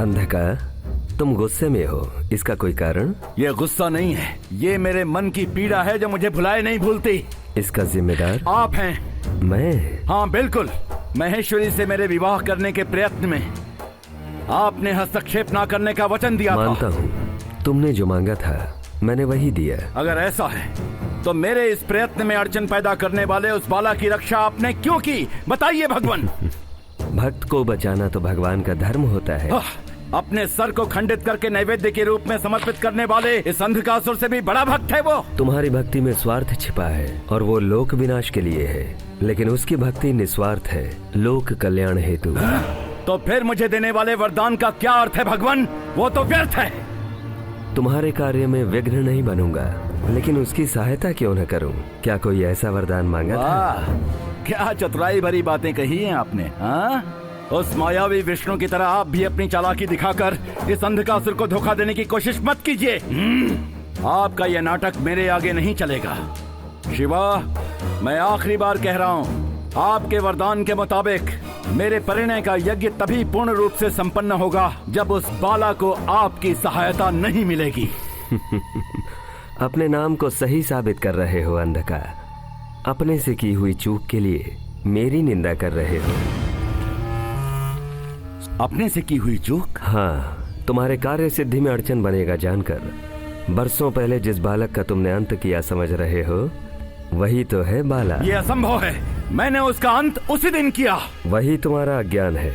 अंधका, तुम गुस्से में हो, इसका कोई कारण? ये गुस्सा नहीं है, ये मेरे मन की पीड़ा है जो मुझे भुलाए नहीं भूलती। इसका जिम्मेदार आप हैं। मैं? हाँ बिल्कुल। महेश्वरी से मेरे विवाह करने के प्रयत्न में आपने हस्तक्षेप ना करने का वचन दिया था। मानता हूँ, तुमने जो मांगा था मैंने वही दिया। अगर ऐसा है तो मेरे इस प्रयत्न में अड़चन पैदा करने वाले उस बाला की रक्षा आपने क्यों की, बताइए भगवान। भक्त को बचाना तो भगवान का धर्म होता है। अपने सर को खंडित करके नैवेद्य के रूप में समर्पित करने वाले इस अंधकासुर से भी बड़ा भक्त है वो। तुम्हारी भक्ति में स्वार्थ छिपा है और वो लोक विनाश के लिए है, लेकिन उसकी भक्ति निस्वार्थ है, लोक कल्याण हेतु। तो फिर मुझे देने वाले वरदान का क्या अर्थ है भगवान? वो तो व्यर्थ है। तुम्हारे कार्य में विघ्न नहीं बनूंगा, लेकिन उसकी सहायता क्यों न करूं? क्या कोई ऐसा वरदान मांगा था? क्या चतुराई भरी बातें कही हैं आपने। हाँ, उस मायावी विष्णु की तरह आप भी अपनी चालाकी दिखाकर इस अंधकासुर को धोखा देने की कोशिश मत कीजिए। आपका यह नाटक मेरे आगे नहीं चलेगा। शिवा, मैं आखिरी बार कह रहा हूँ, आपके वरदान के मुताबिक मेरे परिणय का यज्ञ तभी पूर्ण रूप से संपन्न होगा जब उस बाला को आपकी सहायता नहीं मिलेगी। अपने नाम को सही साबित कर रहे हो अंधका। अपने से की हुई चूक के लिए मेरी निंदा कर रहे हो। अपने से की हुई चूक? हाँ, तुम्हारे कार्य सिद्धि में अड़चन बनेगा जानकर बरसों पहले जिस बालक का तुमने अंत किया समझ रहे हो, वही तो है बाला। ये असंभव है, मैंने उसका अंत उसी दिन किया। वही तुम्हारा अज्ञान है।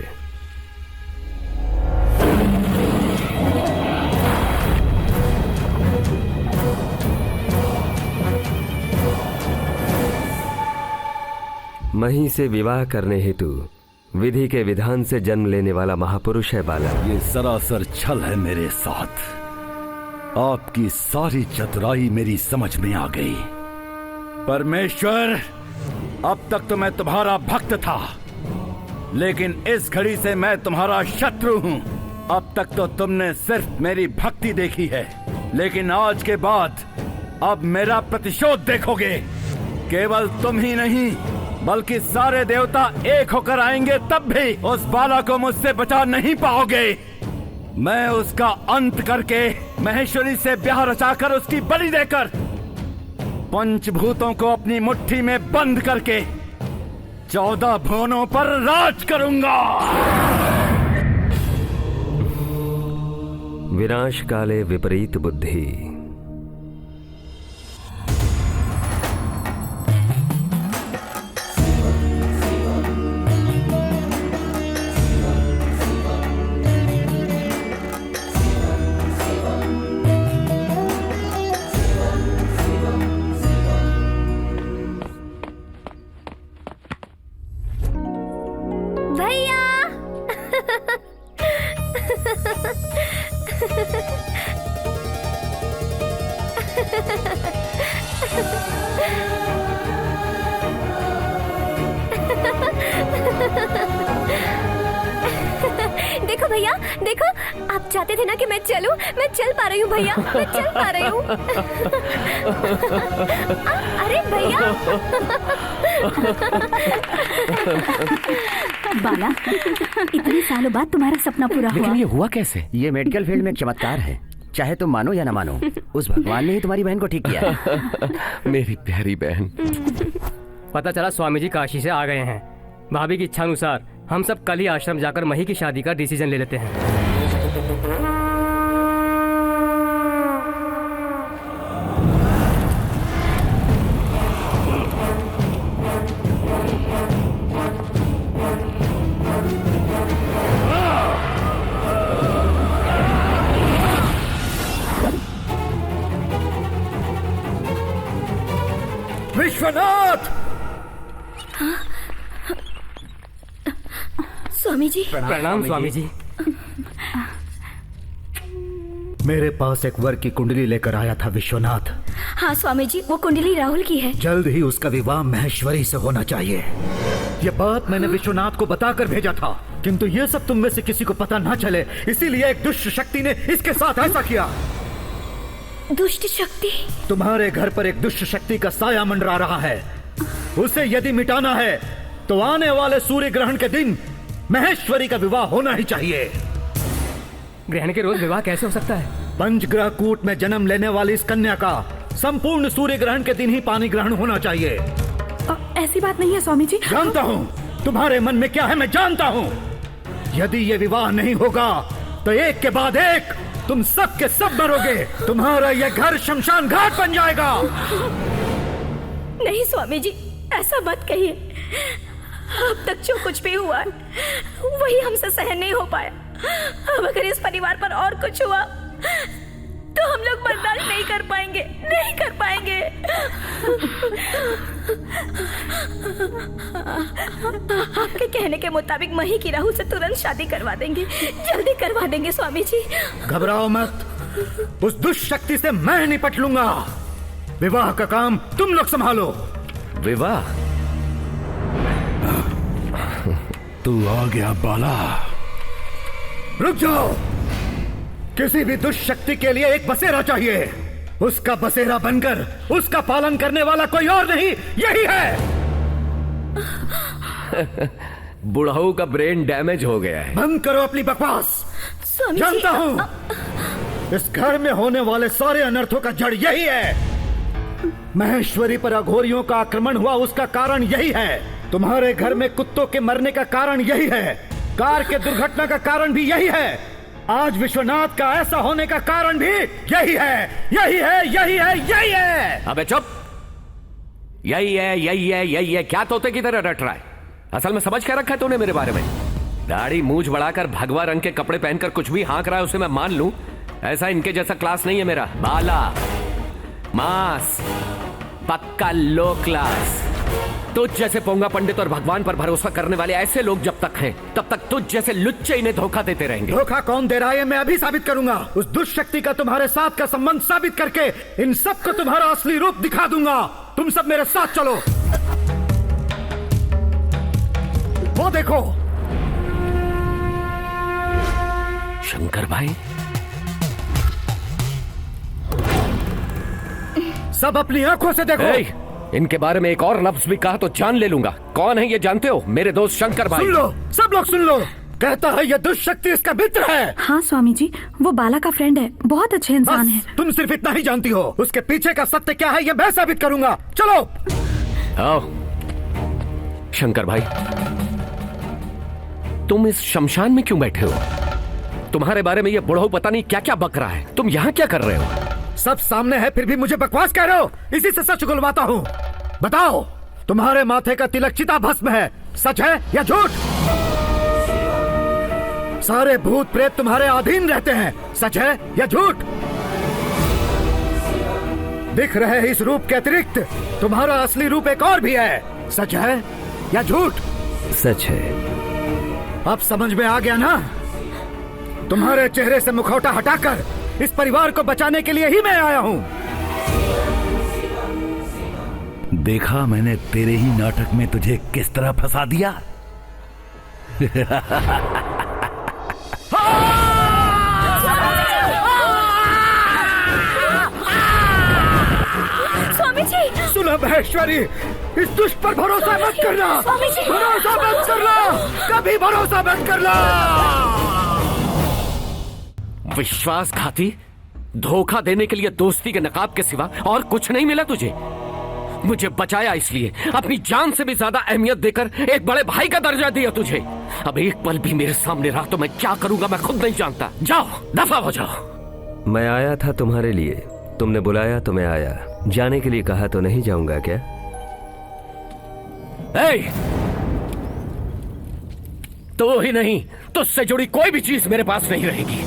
मही से विवाह करने हेतु विधि के विधान से जन्म लेने वाला महापुरुष है बाला। ये सरासर छल है मेरे साथ। आपकी सारी चतुराई मेरी समझ में आ गई। परमेश्वर, अब तक तो मैं तुम्हारा भक्त था, लेकिन इस घड़ी से मैं तुम्हारा शत्रु हूँ। अब तक तो तुमने सिर्फ मेरी भक्ति देखी है, लेकिन आज के बाद अब मेरा प्रतिशोध देखोगे। केवल तुम ही नहीं बल्कि सारे देवता एक होकर आएंगे, तब भी उस बाला को मुझसे बचा नहीं पाओगे। मैं उसका अंत करके महेश्वरी से ब्याह रचाकर उसकी बलि देकर पंचभूतों को अपनी मुट्ठी में बंद करके 14 भुवनों पर राज करूंगा। विनाश काले विपरीत बुद्धि। देखो भैया, देखो, आप चाहते थे ना कि मैं चलूं, मैं चल पा रही हूँ भैया, मैं चल पा रही हूँ। अरे भैया। बाला, इतने सालों बाद तुम्हारा सपना पूरा हुआ। लेकिन ये हुआ कैसे? ये मेडिकल फील्ड में एक चमत्कार है, चाहे तुम मानो या ना मानो, उस भगवान ने ही तुम्हारी बहन को ठीक किया है। मेरी प्यारी बहन। पता चला स्वामी जी काशी से आ गए हैं। भाभी की इच्छा अनुसार हम सब कल ही आश्रम जाकर मही की शादी का डिसीजन ले लेते हैं। विश्वनाथ! स्वामी जी। प्रणाम स्वामी जी। मेरे पास एक वर की कुंडली लेकर आया था विश्वनाथ। हाँ स्वामी जी, वो कुंडली राहुल की है। जल्द ही उसका विवाह महेश्वरी से होना चाहिए। ये बात मैंने विश्वनाथ को बताकर भेजा था, किंतु ये सब तुम में से किसी को पता ना चले, इसीलिए एक दुष्ट शक्ति ने इसके साथ ऐसा किया। दुष्ट शक्ति? तुम्हारे घर पर एक दुष्ट शक्ति का साया मंडरा रहा है। उसे यदि मिटाना है तो आने वाले सूर्य ग्रहण के दिन महेश्वरी का विवाह होना ही चाहिए। ग्रहण के रोज विवाह कैसे हो सकता है? पंचग्रह कूट में जन्म लेने वाली इस कन्या का संपूर्ण सूर्य ग्रहण के दिन ही पानी ग्रहण होना चाहिए। ऐसी बात नहीं है स्वामी जी। जानता हूँ तुम्हारे मन में क्या है, मैं जानता हूँ। यदि ये विवाह नहीं होगा तो एक के बाद एक तुम सब के सब मरोगे। तुम्हारा ये घर शमशान घाट बन जाएगा। नहीं स्वामी जी, ऐसा मत कहिए। अब तक जो कुछ भी हुआ है, वही हमसे सहन नहीं हो पाया। अब अगर इस परिवार पर और कुछ हुआ तो हम लोग बर्दाश्त नहीं कर पाएंगे, नहीं कर पाएंगे। आपके कहने के मुताबिक मही की राहुल से तुरंत शादी करवा देंगे, जल्दी करवा देंगे स्वामी जी। घबराओ मत, उस दुष्ट शक्ति से मैं निपट लूंगा। विवाह का काम तुम लोग संभालो। विवाह? तू आ गया बाला। रुक जाओ। किसी भी दुष्ट शक्ति के लिए एक बसेरा चाहिए। उसका बसेरा बनकर उसका पालन करने वाला कोई और नहीं, यही है। बुढ़ाऊ का ब्रेन डैमेज हो गया है। बंद करो अपनी बकवास। स्वामी जानता जी, हूँ इस घर में होने वाले सारे अनर्थों का जड़ यही है। महेश्वरी पर अघोरियों का आक्रमण हुआ, उसका कारण यही है। तुम्हारे घर में कुत्तों के मरने का कारण यही है। कार के दुर्घटना का कारण भी यही है। आज विश्वनाथ का ऐसा होने का कारण भी यही है, यही है, यही है, यही है। अबे चुप! यही है, यही है, यही है, क्या तोते की तरह रट रहा है? असल में समझ क्या रखा है तूने मेरे बारे में? दाढ़ी मूंछ बढ़ाकर भगवा रंग के कपड़े पहनकर कुछ भी हाँक रहा है उसे मैं मान लूं, ऐसा इनके जैसा क्लास नहीं है मेरा। बाला, मास, पक्का लो क्लास। तुझ जैसे पोंगा पंडित और भगवान पर भरोसा करने वाले ऐसे लोग जब तक हैं, तब तक तुझ जैसे लुच्चे इन्हें धोखा देते रहेंगे। धोखा कौन दे रहा है मैं अभी साबित करूंगा। उस दुष्ट शक्ति का तुम्हारे साथ का संबंध साबित करके इन सबको तुम्हारा असली रूप दिखा दूंगा। तुम सब मेरे साथ चलो। वो देखो। शंकर भाई, सब अपनी आंखों से देखो। इनके बारे में एक और लफ्ज भी कहा तो जान ले लूंगा। कौन है ये जानते हो? मेरे दोस्त शंकर भाई। सुन लो, सब लोग सुन लो। कहता है ये दुष्ट शक्ति इसका मित्र है। हाँ स्वामी जी, वो बाला का फ्रेंड है, बहुत अच्छे इंसान है। तुम सिर्फ इतना ही जानती हो। उसके पीछे का सत्य क्या है ये मैं साबित करूंगा। चलो। आओ शंकर भाई, तुम इस शमशान में क्यों बैठे हो? तुम्हारे बारे में ये बुढ़ऊ पता नहीं क्या क्या बक रहा है। तुम यहाँ क्या कर रहे हो? सब सामने है फिर भी मुझे बकवास कह रहे हो? इसी से सच उगलवाता हूँ। बताओ, तुम्हारे माथे का तिलक चिता भस्म है, सच है या झूठ? सारे भूत प्रेत तुम्हारे अधीन रहते हैं, सच है या झूठ? दिख रहे इस रूप के अतिरिक्त तुम्हारा असली रूप एक और भी है, सच है या झूठ? सच है। अब समझ में आ गया ना? तुम्हारे चेहरे से मुखौटा हटाकर इस परिवार को बचाने के लिए ही मैं आया हूँ। देखा मैंने तेरे ही नाटक में तुझे किस तरह फंसा दिया। स्वामी जी। सुनो महेश्वरी, इस दुष्ट पर भरोसा मत करना। स्वामी जी। भरोसा मत करना, कभी भरोसा मत करना। विश्वासघाती, धोखा देने के लिए दोस्ती के नकाब के सिवा और कुछ नहीं मिला तुझे। मुझे बचाया इसलिए अपनी जान से भी ज्यादा अहमियत देकर एक बड़े भाई का दर्जा दिया तुझे। अब एक पल भी मेरे सामने रहा तो मैं क्या करूंगा मैं खुद नहीं जानता। जाओ, दफा हो जाओ। मैं आया था तुम्हारे लिए, तुमने बुलाया तो मैं आया। जाने के लिए कहा तो नहीं जाऊंगा क्या? तो ही नहीं, तुझसे जुड़ी कोई भी चीज मेरे पास नहीं रहेगी।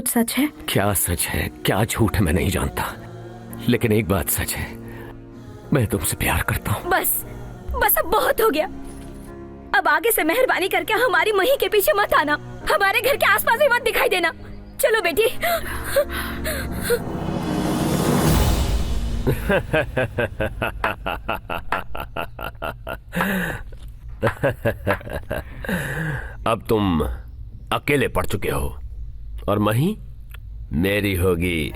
सच है? क्या सच है क्या झूठ है मैं नहीं जानता, लेकिन एक बात सच है, मैं तुमसे प्यार करता हूँ। बस बस अब बहुत हो गया। अब आगे से मेहरबानी करके हमारी मही के पीछे मत आना, हमारे घर के आसपास भी मत दिखाई देना। चलो बेटी। अब तुम अकेले पड़ चुके हो और मही मेरी होगी।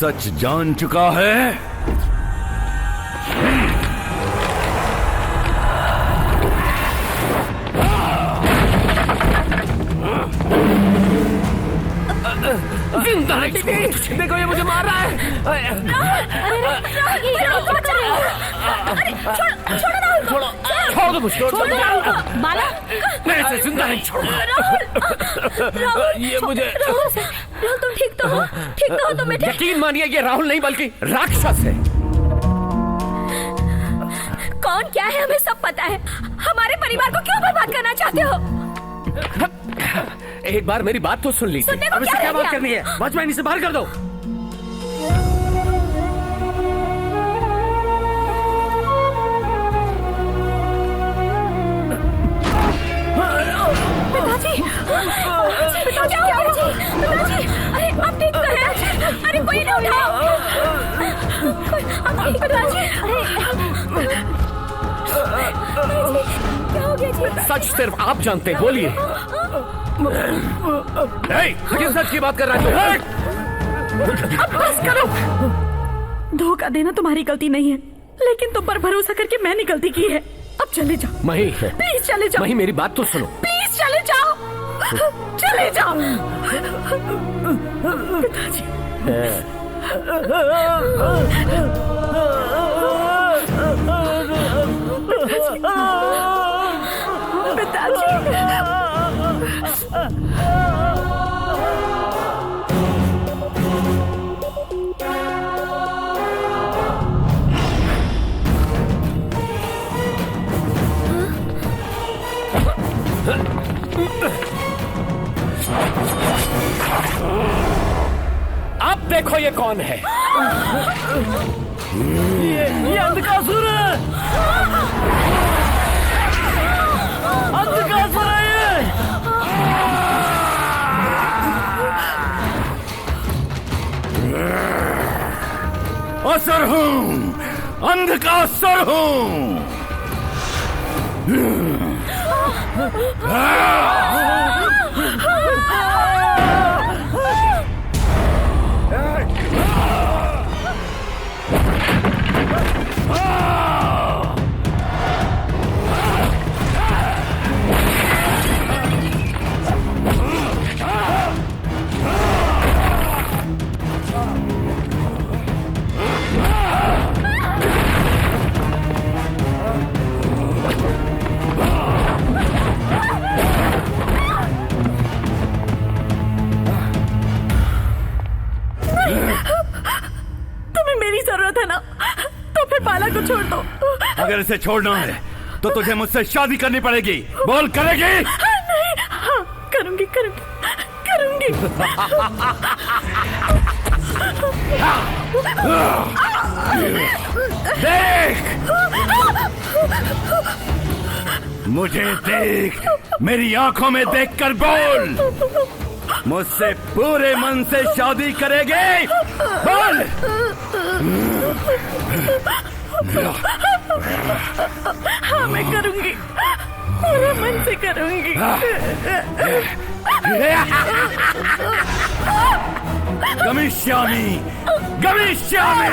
सच जान चुका है। देखो ये मुझे मार रहा है। छोड़ दो मुझे, बाला मैं इसे जिंदा नहीं छोड़ूंगा। ये मुझे राहुल तुम ठीक तो हो? ठीक तो हो तुम बेटे? यकीन मानिए ये राहुल नहीं बल्कि राक्षस है। कौन क्या है हमें सब पता है। हमारे परिवार को क्यों बर्बाद करना चाहते हो? एक बार मेरी बात तो सुन लीजिए। सुनने को अब इसे क्या क्या रह बात गया? करनी है? वॉचमैन इसे बाहर कर दो। पिताजी, पिताजी क्या हुआ? पिताजी, अरे आप ठीक तो हैं? अरे कोई ना उठाओ। पिताजी, क्या हो गया जी? सच सिर्फ आप जानते हैं, बोलिए। किस सच की बात कर रहा है? अब बस करो। धोखा देना तुम्हारी गलती नहीं है, लेकिन तुम पर भरोसा करके मैंने गलती की है। अब चले जाओ। मही, प्लीज चले जाओ। मही मेरी बात तो सुनो। प्लीज चले जाओ, चले जाओ। पिताजी, अब देखो ये कौन है। ये अंधकासुर है। अंधकासुर है ये। असुर हूँ, अंधकासुर हूँ। तुम्हें मेरी जरूरत है ना, तो फिर बाला को छोड़ दो। अगर इसे छोड़ना है तो तुझे मुझसे शादी करनी पड़ेगी। बोल, करेगी? नहीं, हाँ करूंगी करूंगी करूंगी। देख, मुझे देख, मेरी आंखों में देखकर बोल। मुझसे पूरे मन से शादी करेगी? बोल। हाँ मैं करूंगी, पूरे मन से करूंगी। गमिष्यामि, गमिष्यामि।